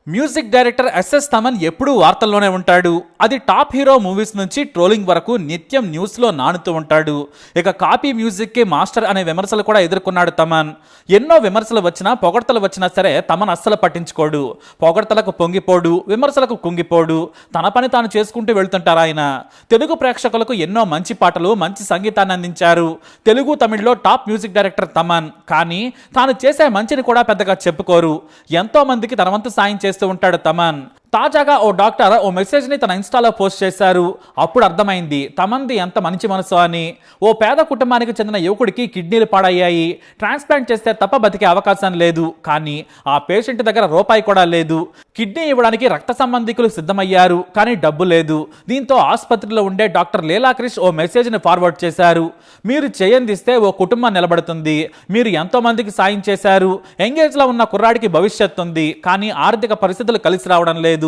Music director SS Thaman ఎప్పుడూ వార్తల్లోనే ఉంటాడు. అది టాప్ హీరో మూవీస్ నుంచి ట్రోలింగ్ వరకు నిత్యం న్యూస్లో నానుతూ ఉంటాడు. ఇక కాపీ మ్యూజిక్కి మాస్టర్ అనే విమర్శలు కూడా ఎదుర్కొన్నాడు తమన్. ఎన్నో విమర్శలు వచ్చినా పొగడ్తలు వచ్చినా సరే తమన్ అస్సలు పట్టించుకోడు. పొగడ్తలకు పొంగిపోడు, విమర్శలకు కుంగిపోడు. తన పని తాను చేసుకుంటూ వెళ్తుంటారు ఆయన. తెలుగు ప్రేక్షకులకు ఎన్నో మంచి పాటలు, మంచి సంగీతాన్ని అందించారు. తెలుగు, తమిళ్లో టాప్ మ్యూజిక్ డైరెక్టర్ తమన్. కానీ తాను చేసే మంచిని కూడా పెద్దగా చెప్పుకోరు. ఎంతో మందికి తన వంతు సాయం చేస్తూ ఉంటాడు తమన్. తాజాగా ఓ డాక్టర్ ఓ మెసేజ్ని తన ఇన్స్టాలో పోస్ట్ చేశారు. అప్పుడు అర్థమైంది తమన్ది ఎంత మంచి మనసు అని. ఓ పేద కుటుంబానికి చెందిన యువకుడికి కిడ్నీలు పాడయ్యాయి. ట్రాన్స్ప్లాంట్ చేస్తే తప్ప బతికే అవకాశం లేదు. కానీ ఆ పేషెంట్ దగ్గర రూపాయి కూడా లేదు. కిడ్నీ ఇవ్వడానికి రక్త సంబంధికులు సిద్ధమయ్యారు, కానీ డబ్బు లేదు. దీంతో ఆసుపత్రిలో ఉండే డాక్టర్ లీలాక్రిష్ ఓ మెసేజ్ని ఫార్వర్డ్ చేశారు. మీరు చేయందిస్తే ఓ కుటుంబం నిలబడుతుంది. మీరు ఎంతో మందికి సాయం చేశారు. ఎంగేజ్లో ఉన్న కుర్రాడికి భవిష్యత్తు ఉంది, కానీ ఆర్థిక పరిస్థితులు కలిసి రావడం లేదు.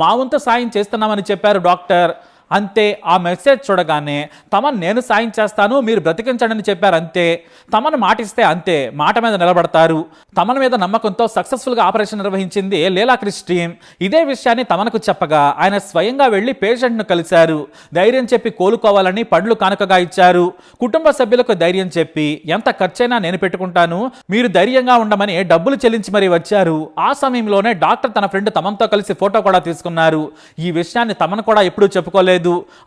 మా వంతు సాయం చేస్తున్నామని చెప్పారు డాక్టర్. అంతే. ఆ మెసేజ్ చూడగానే తమన్ నేను సాయం చేస్తాను, మీరు బ్రతికించండి అని చెప్పారు. అంతే. తమను మాటిస్తే అంతే, మాట మీద నిలబడతారు. తమన్ మీద నమ్మకంతో సక్సెస్ఫుల్గా ఆపరేషన్ నిర్వహించింది లీలాక్రిష్ టీమ్. ఇదే విషయాన్ని తమన్కు చెప్పగా ఆయన స్వయంగా వెళ్లి పేషెంట్ను కలిశారు. ధైర్యం చెప్పి కోలుకోవాలని పండ్లు కానుకగా ఇచ్చారు. కుటుంబ సభ్యులకు ధైర్యం చెప్పి ఎంత ఖర్చైనా నేను పెట్టుకుంటాను, మీరు ధైర్యంగా ఉండమని డబ్బులు చెల్లించి మరీ వచ్చారు. ఆ సమయంలోనే డాక్టర్ తన ఫ్రెండ్ తమన్తో కలిసి ఫోటో కూడా తీసుకున్నారు. ఈ విషయాన్ని తమన్ కూడా ఎప్పుడూ చెప్పుకోలేదు.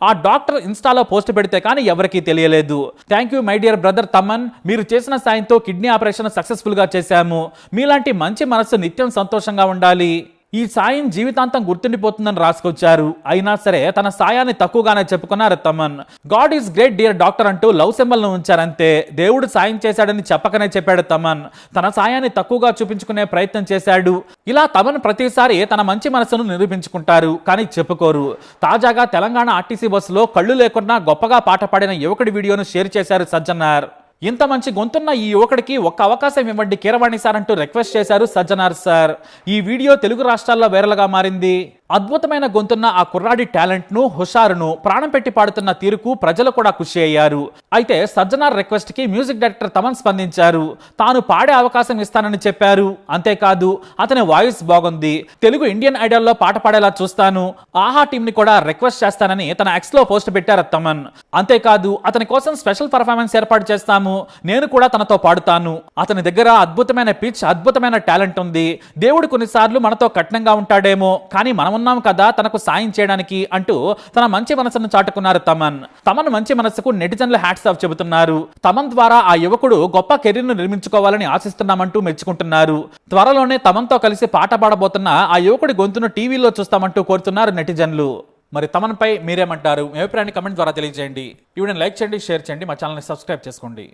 ఆ డాక్టర్ ఇన్స్టాలో పోస్ట్ పెడితే కానీ ఎవరికీ తెలియలేదు. Thank you my dear brother Thaman, మీరు చేసిన సాయంతో కిడ్నీ ఆపరేషన్ సక్సెస్ఫుల్ గా చేశాము. మీలాంటి మంచి మనసు నిత్యం సంతోషంగా ఉండాలి. ఈ సాయం జీవితాంతం గుర్తుండిపోతుందని రాసుకొచ్చారు. అయినా సరే తన సాయాన్ని తక్కువగానే చెప్పుకున్నారు Thaman. God is great dear doctor అంటూ లవ్ సింబల్ను ఉంచారంతే. దేవుడు సాయం చేశాడని చెప్పకనే చెప్పాడు తమన్. తన సాయాన్ని తక్కువగా చూపించుకునే ప్రయత్నం చేశాడు. ఇలా తమన్ ప్రతిసారి తన మంచి మనసును నిరూపించుకుంటారు, కానీ చెప్పుకోరు. తాజాగా తెలంగాణ ఆర్టీసీ బస్సులో కళ్ళు లేకుండా గొప్పగా పాట పాడిన యువకుడి వీడియోను షేర్ చేశారు సజ్జనార్. ఇంత మంచి గొంతున్న ఈ యువకుడికి ఒక్క అవకాశం ఇవ్వండి కీరవాణి సార్ అంటూ రిక్వెస్ట్ చేశారు సజ్జనార్ సార్. ఈ వీడియో తెలుగు రాష్ట్రాల్లో వైరల్గా మారింది. అద్భుతమైన గొంతున్న ఆ కుర్రాడి టాలెంట్ ను, హుషారును, ప్రాణం పెట్టి పాడుతున్న తీరుకు ప్రజలు కూడా ఖుషి అయ్యారు. అయితే సజ్జనార్ రిక్వెస్ట్ కి మ్యూజిక్ డైరెక్టర్ తమన్ స్పందించారు. తాను పాడే అవకాశం ఇస్తానని చెప్పారు. అంతేకాదు అతని వాయిస్ బాగుంది, తెలుగు ఇండియన్ ఐడల్ లో పాట పాడేలా చూస్తాను, ఆహా టీం ని కూడా రిక్వెస్ట్ చేస్తానని తన ఎక్స్ లో పోస్ట్ పెట్టారు తమన్. అంతేకాదు అతని కోసం స్పెషల్ పర్ఫార్మెన్స్ ఏర్పాటు చేస్తాము, నేను కూడా తనతో పాడుతాను. అతని దగ్గర అద్భుతమైన పిచ్, అద్భుతమైన టాలెంట్ ఉంది. దేవుడు కొన్నిసార్లు మనతో కఠినంగా ఉంటాడేమో, కానీ మనం ఉన్నాం కదా తనకు సాయం చేయడానికి అంటూ తన మంచి మనసును చాటుకున్నారు తమన్. తమన్ మంచి మనసుకు నెటిజన్లు హ్యాట్స్ ఆఫ్ చెబుతున్నారు. తమన్ ద్వారా ఆ యువకుడు గొప్ప కెరీర్ ను నిర్మించుకోవాలని ఆశిస్తున్నామంటూ మెచ్చుకుంటున్నారు. త్వరలోనే తమన్తో కలిసి పాట పాడబోతున్న ఆ యువకుడి గొంతును టీవీలో చూస్తామంటూ కోరుతున్నారు నెటిజన్లు. మరి తమన్ పై మీరేమంటారు? మీ అభిప్రాయాన్ని కమెంట్ ద్వారా తెలియజేయండి. ఈ వీడియోని లైక్ చేయండి, షేర్ చేయండి, మా ఛానల్ని సబ్స్క్రైబ్ చేసుకోండి.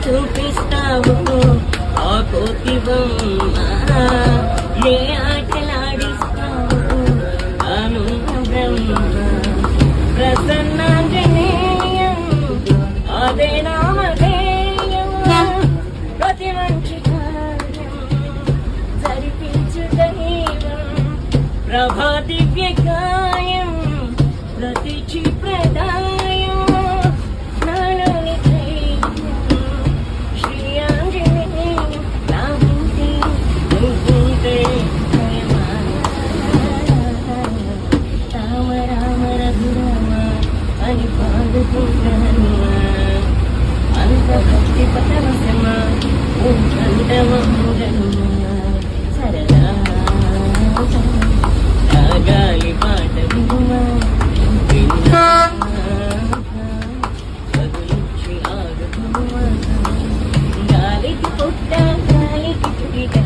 చూపిస్తావు ఆ కోతి బొమ్మ, ఏ ఆటలాడిస్తావు అనున్న బ్రహ్మ, ప్రసన్నాంజనేయం అదే నామధేయం, ప్రతి మంచి కార్యం జరిపించు దైవం, ప్రభా దివ్య కాయం ప్రతి ప్రదాయం, నాలోని అని పాడుకుంటాను అంత భక్తి పరవశమా ఉంటమముగను సరదా రాగాలి పాట వినుమా బదులుచ్చి ఆడుకుమా, గాలికి పుట్ట గాలికి పుట్ట